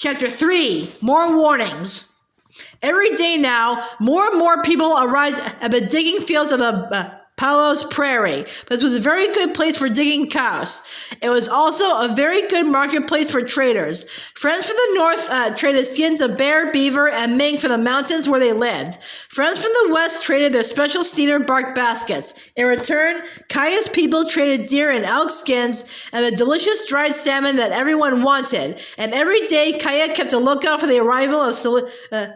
Chapter 3, More Warnings. Every day now, more and more people arrived at the digging fields of the Palos Prairie. This was a very good place for digging cows. It was also a very good marketplace for traders. Friends from the north traded skins of bear, beaver, and mink from the mountains where they lived. Friends from the west traded their special cedar bark baskets. In return, Kaya's people traded deer and elk skins and the delicious dried salmon that everyone wanted. And every day, Kaya kept a lookout for the arrival of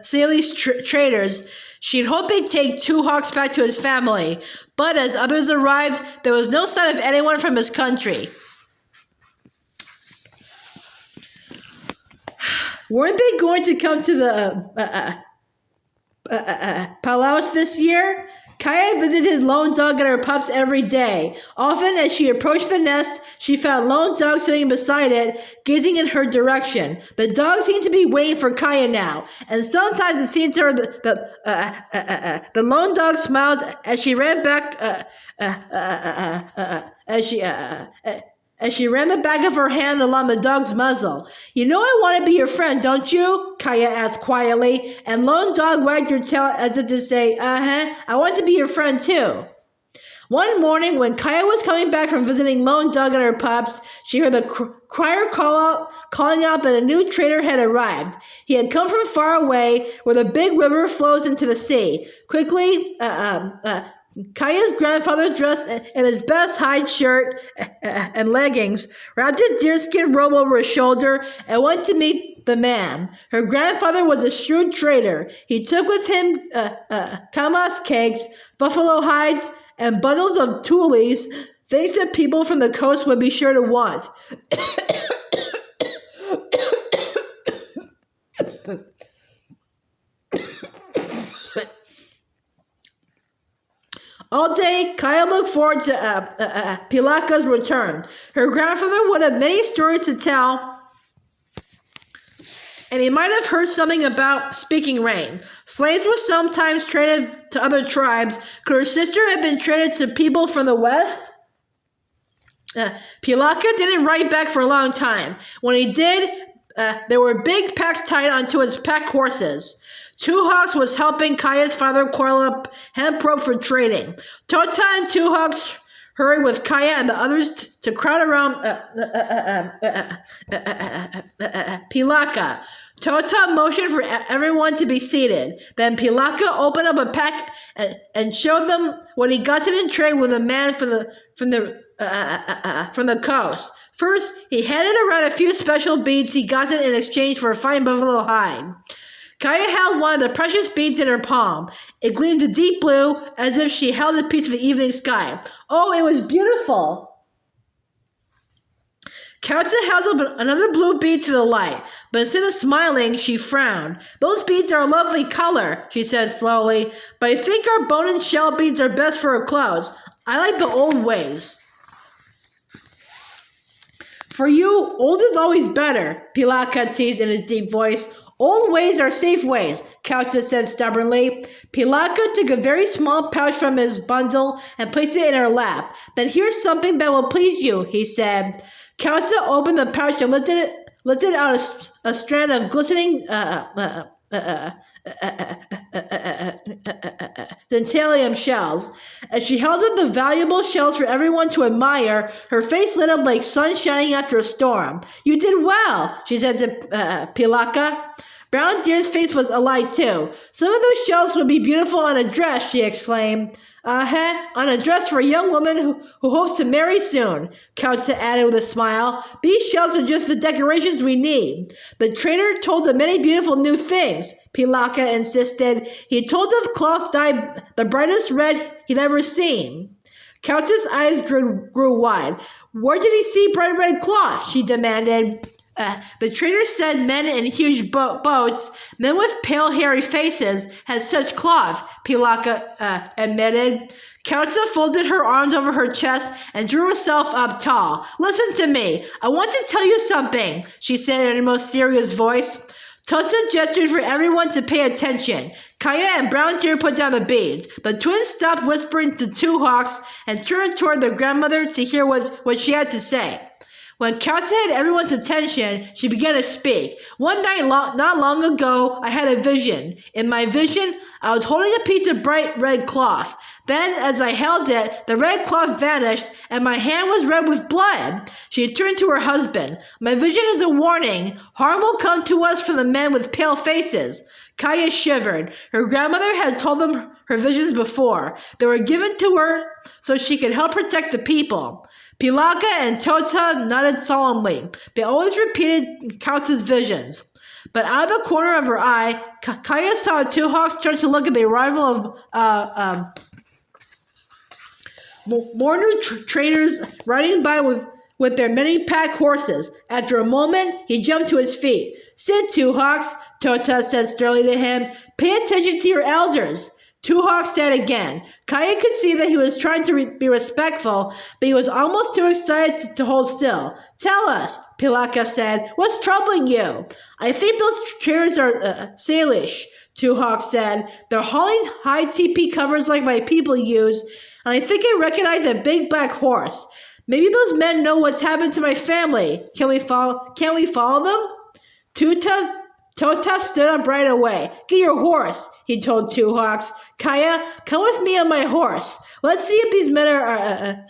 Sally's traders. She'd hoped they'd take Two Hawks back to his family, but as others arrived, there was no sign of anyone from his country. Weren't they going to come to the Palos this year? Kaya visited Lone Dog and her pups every day. Often as she approached the nest, she found Lone Dog sitting beside it, gazing in her direction. The dog seemed to be waiting for Kaya now, and sometimes it seemed to her that the Lone Dog smiled as she ran back as she ran the back of her hand along the dog's muzzle. "You know I want to be your friend, don't you?" Kaya asked quietly, and Lone Dog wagged her tail as if to say, I want to be your friend too. One morning, when Kaya was coming back from visiting Lone Dog and her pups, she heard the crier calling out that a new trader had arrived. He had come from far away, where the big river flows into the sea. Quickly, Kaya's grandfather, dressed in his best hide shirt and leggings, wrapped his deerskin robe over his shoulder and went to meet the man. Her grandfather was a shrewd trader. He took with him kamas cakes, buffalo hides, and bundles of tules, things that people from the coast would be sure to want. All day, Kaya looked forward to Pilaka's return. Her grandfather would have many stories to tell, and he might have heard something about speaking rain. Slaves were sometimes traded to other tribes. Could her sister have been traded to people from the west? Pilaka didn't write back for a long time. When he did, there were big packs tied onto his pack horses. Two Hawks was helping Kaya's father coil up hemp rope for trading. Tota and Two Hawks hurried with Kaya and the others to crowd around Pilaka. Tota motioned for everyone to be seated. Then Pilaka opened up a pack and showed them what he gotten in trade with a man from the coast. First, he handed around a few special beads he gotten in exchange for a fine buffalo hide. Kaya held one of the precious beads in her palm. It gleamed a deep blue, as if she held a piece of the evening sky. Oh, it was beautiful! Kauta held up another blue bead to the light, but instead of smiling, she frowned. "Those beads are a lovely color," she said slowly, "but I think our bone and shell beads are best for our clothes. I like the old ways." "For you, old is always better," Pilaka teased in his deep voice. "Old ways are safe ways," Kauta said stubbornly. Pilaka took a very small pouch from his bundle and placed it in her lap. "Then here's something that will please you," he said. Kauta opened the pouch and lifted out a strand of glistening Dentalium shells. As she held up the valuable shells for everyone to admire, her face lit up like sun shining after a storm. "You did well," she said to Pilaka. Brown Deer's face was alight too. "Some of those shells would be beautiful on a dress," she exclaimed. On a dress for a young woman who hopes to marry soon," Kauta added with a smile. "These shells are just the decorations we need." The trader told of many beautiful new things, Pilaka insisted. He told of cloth dyed the brightest red he'd ever seen. Kauta's eyes grew wide. "Where did he see bright red cloth?" she demanded. The trader said men in huge boats, men with pale hairy faces, had such cloth, Pilaka admitted. Kauta folded her arms over her chest and drew herself up tall. "Listen to me. I want to tell you something," she said in her most serious voice. Tota gestured for everyone to pay attention. Kaya and Brown Deer put down the beads. The twins stopped whispering to Two Hawks and turned toward their grandmother to hear what she had to say. When Katsu had everyone's attention, she began to speak. One night not long ago, I had a vision. In my vision, I was holding a piece of bright red cloth. Then, as I held it, the red cloth vanished, and my hand was red with blood. She turned to her husband. My vision is a warning. Harm will come to us from the men with pale faces. Kaya shivered. Her grandmother had told them her visions before. They were given to her so she could help protect the people. Pilaka and Tota nodded solemnly. They always repeated Katsu's visions. But out of the corner of her eye, Kaya saw two hawks turn to look at the arrival of more new traders riding by with their many pack horses. After a moment, he jumped to his feet. Sit, Two Hawks, Tota said sternly to him. Pay attention to your elders. Two Hawks said again. Kaya could see that he was trying to be respectful, but he was almost too excited to hold still. Tell us, Pilaka said. What's troubling you? I think those chairs are Salish, Two Hawks said. They're hauling high TP covers like my people use, and I think I recognize a big black horse. Maybe those men know what's happened to my family. Can we follow them? Tota stood up right away. Get your horse, he told Two Hawks. Kaya, come with me on my horse. Let's see if these men are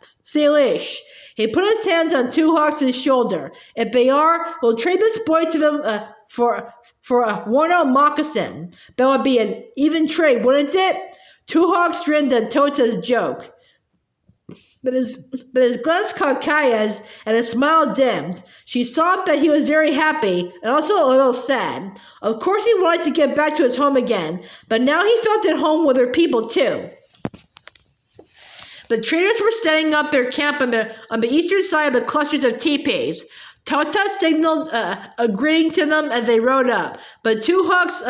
Salish. He put his hands on Two Hawks' shoulder. If they are, we'll trade this boy to them for a worn-out moccasin. That would be an even trade, wouldn't it? Two Hawks grinned at Tota's joke. But his glance caught Kaya's, and his smile dimmed. She saw that he was very happy, and also a little sad. Of course he wanted to get back to his home again, but now he felt at home with her people too. The traders were setting up their camp on the eastern side of the clusters of teepees. Tota signaled a greeting to them as they rode up, but Two Hawks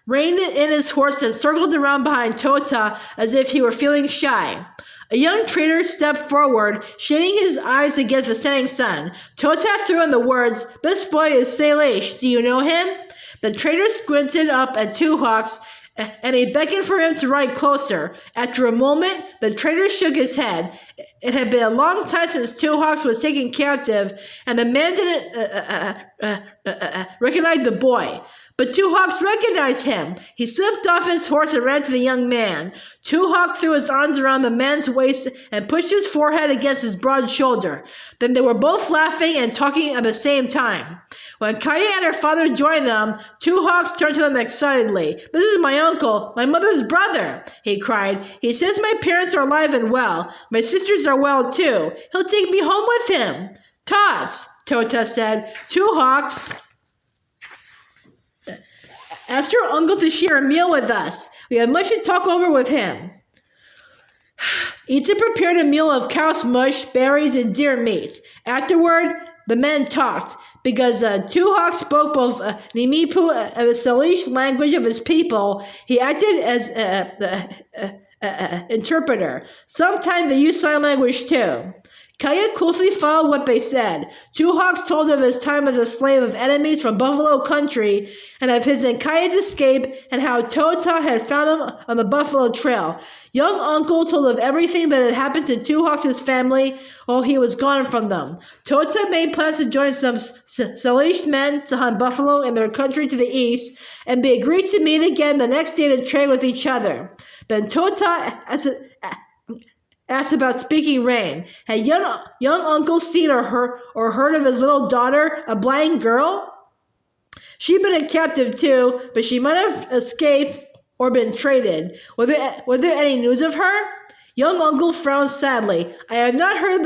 reined in his horse and circled around behind Tota as if he were feeling shy. A young trader stepped forward, shading his eyes against the setting sun. Tota threw in the words, "This boy is Salish. Do you know him?" The trader squinted up at Two Hawks, and he beckoned for him to ride closer. After a moment, the trader shook his head. It had been a long time since Two Hawks was taken captive, and the man didn't recognize the boy. But Two Hawks recognized him. He slipped off his horse and ran to the young man. Two Hawks threw his arms around the man's waist and pushed his forehead against his broad shoulder. Then they were both laughing and talking at the same time. When Kaya and her father joined them, Two Hawks turned to them excitedly. "This is my uncle, my mother's brother," he cried. "He says my parents are alive and well. My sisters are well too. He'll take me home with him." "Tots," Tota said. Two Hawks asked your uncle to share a meal with us. We have much to talk over with him. Ita prepared a meal of cow's mush, berries, and deer meat. Afterward, the men talked. Because Two Hawks spoke both Nimipu and the Salish language of his people, he acted as interpreter. Sometimes they used sign language too. Kaya closely followed what they said. Two Hawks told of his time as a slave of enemies from Buffalo Country, and of his and Kaya's escape, and how Tota had found him on the Buffalo Trail. Young Uncle told of everything that had happened to Two Hawks' family while he was gone from them. Tota made plans to join some Salish men to hunt buffalo in their country to the east, and they agreed to meet again the next day to trade with each other. Then Tota asked about Speaking Rain. Had young Uncle seen or heard of his little daughter, a blind girl? She'd been a captive too, but she might have escaped or been traded. Was there any news of her? Young Uncle frowned sadly. I have not heard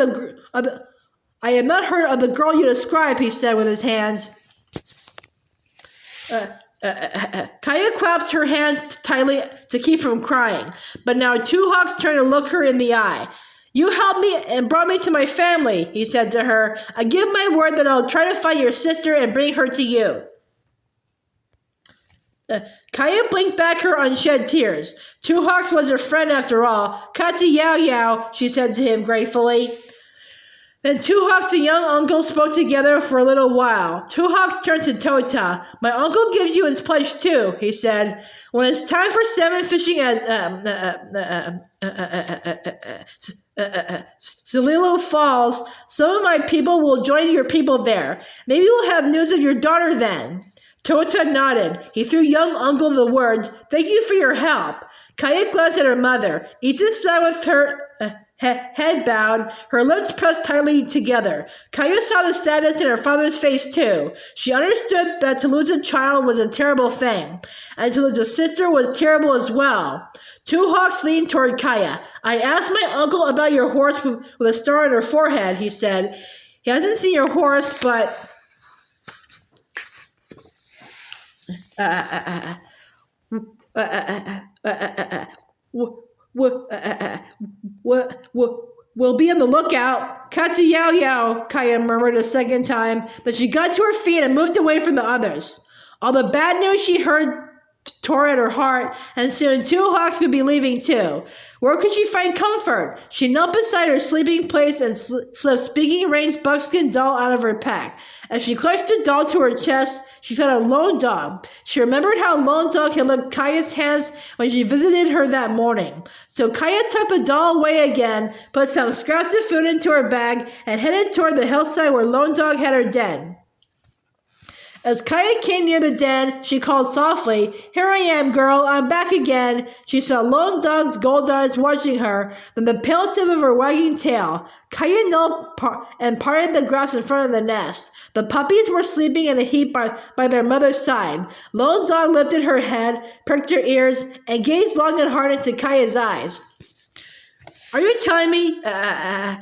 of the girl you describe, he said with his hands. Kaya clapped her hands tightly to keep from crying, but now Two Hawks turned to look her in the eye. You helped me and brought me to my family, he said to her. I give my word that I'll try to find your sister and bring her to you. Kaya blinked back her unshed tears. Two Hawks was her friend after all. Katsu Yao Yao, she said to him gratefully. Then Two Hawks and young uncle spoke together for a little while. Two Hawks turned to Tota. My uncle gives you his pledge too, he said. When it's time for salmon fishing at Salilo Falls, some of my people will join your people there. Maybe we'll have news of your daughter then. Tota nodded. He threw young uncle the words, "Thank you for your help." Kaya glanced at her mother. Ita sat with her head bowed, her lips pressed tightly together. Kaya saw the sadness in her father's face too. She understood that to lose a child was a terrible thing, and to lose a sister was terrible as well. Two Hawks leaned toward Kaya. I asked my uncle about your horse with a star on her forehead, he said. He hasn't seen your horse, but... We'll be on the lookout. Katsu Yao Yao, Kaya murmured a second time, but she got to her feet and moved away from the others. All the bad news she heard tore at her heart, and soon Two Hawks would be leaving too. Where could she find comfort? She knelt beside her sleeping place and slipped Speaking Rain's buckskin doll out of her pack. As she clutched the doll to her chest, she felt a Lone Dog. She remembered how Lone Dog had licked Kaya's hands when she visited her that morning. So Kaya took the doll away again, put some scraps of food into her bag, and headed toward the hillside where Lone Dog had her den. As Kaya came near the den, she called softly, Here I am, girl, I'm back again. She saw Lone Dog's gold eyes watching her, then the pale tip of her wagging tail. Kaya knelt and parted the grass in front of the nest. The puppies were sleeping in a heap by their mother's side. Lone Dog lifted her head, pricked her ears, and gazed long and hard into Kaya's eyes. Are you telling me,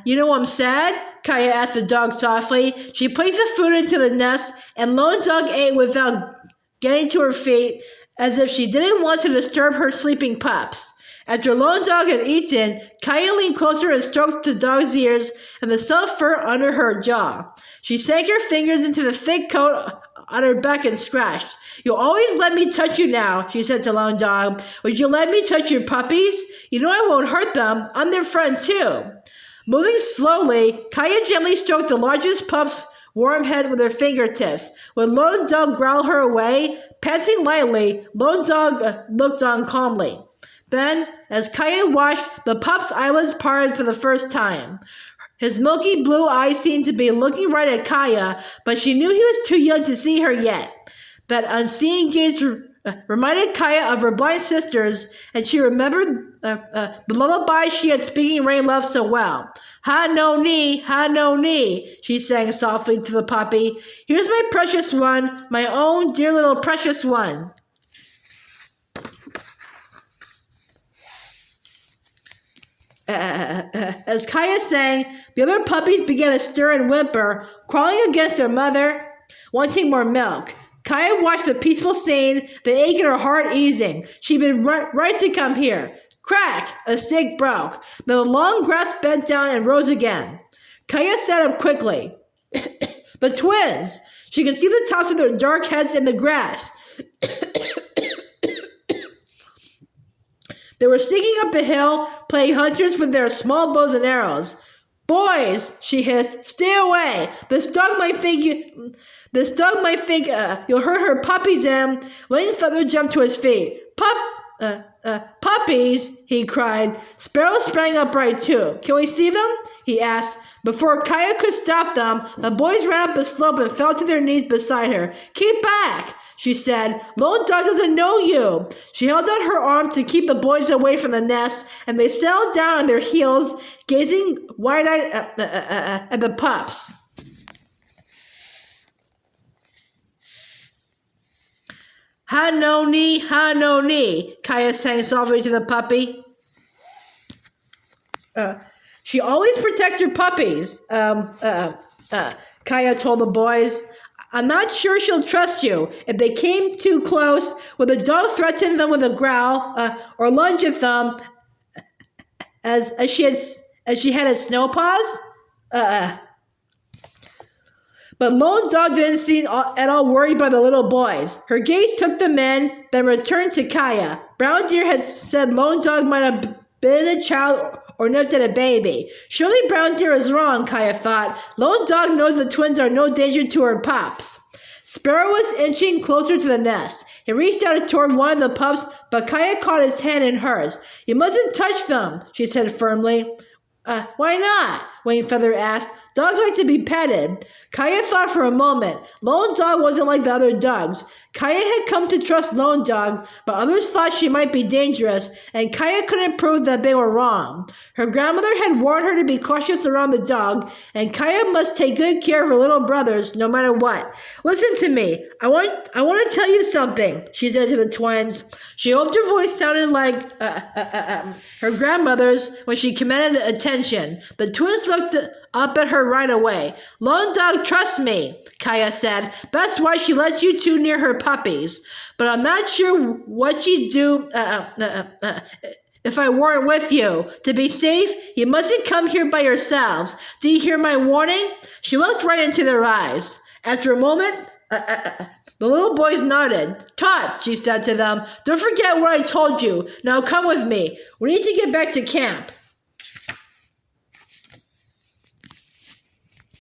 you know I'm sad? Kaya asked the dog softly. She placed the food into the nest, and Lone Dog ate without getting to her feet, as if she didn't want to disturb her sleeping pups. After Lone Dog had eaten, Kaya leaned closer and stroked the dog's ears and the soft fur under her jaw. She sank her fingers into the thick coat on her back and scratched. You'll always let me touch you now, she said to Lone Dog. Would you let me touch your puppies? You know I won't hurt them. I'm their friend too. Moving slowly, Kaya gently stroked the largest pup's warm head with her fingertips. When Lone Dog growled her away, panting lightly, Lone Dog looked on calmly. Then, as Kaya watched, the pup's eyelids parted for the first time. His milky blue eyes seemed to be looking right at Kaya, but she knew he was too young to see her yet. That unseeing gaze reminded Kaya of her blind sisters, and she remembered the lullaby she had Speaking Rain loved so well. Ha no ni, she sang softly to the puppy. Here's my precious one, my own dear little precious one. As Kaya sang, the other puppies began to stir and whimper, crawling against their mother, wanting more milk. Kaya watched the peaceful scene, the ache in her heart easing. She'd been right to come here. Crack! A stick broke. The long grass bent down and rose again. Kaya sat up quickly. The twins! She could see the tops of their dark heads in the grass. They were sneaking up the hill, playing hunters with their small bows and arrows. Boys, she hissed, stay away. This dog might think you'll hurt her puppies, and Wing Feather jumped to his feet. Puppies, he cried. Sparrow sprang upright too. Can we see them? He asked. Before Kaya could stop them, the boys ran up the slope and fell to their knees beside her. Keep back, she said. Lone Dog doesn't know you. She held out her arm to keep the boys away from the nest, and they settled down on their heels, gazing wide-eyed at the pups. Ha no ni, Kaya sang softly to the puppy. She always protects her puppies, Kaya told the boys. I'm not sure she'll trust you. If they came too close, would the dog threaten them with a growl, or lunge at them as she had at Snow Paws? But Lone Dog didn't seem at all worried by the little boys. Her gaze took them in, then returned to Kaya. Brown Deer had said Lone Dog might have been a child or nipped at a baby. Surely Brown Deer is wrong, Kaya thought. Lone Dog knows the twins are no danger to her pups. Sparrow was inching closer to the nest. He reached out toward one of the pups, but Kaya caught his hand in hers. You mustn't touch them, she said firmly. Why not? Wayne Feather asked. Dogs like to be petted. Kaya thought for a moment. Lone Dog wasn't like the other dogs. Kaya had come to trust Lone Dog, but others thought she might be dangerous, and Kaya couldn't prove that they were wrong. Her grandmother had warned her to be cautious around the dog, and Kaya must take good care of her little brothers no matter what. Listen to me. I want to tell you something, she said to the twins. She hoped her voice sounded like her grandmother's when she commanded attention. The twins looked up at her right away. Lone Dog trusts me, Kaya said. That's why she lets you two near her puppies. But I'm not sure what she'd do if I weren't with you. To be safe, you mustn't come here by yourselves. Do you hear my warning? She looked right into their eyes. After a moment, the little boys nodded. Tot, she said to them, don't forget what I told you. Now come with me. We need to get back to camp.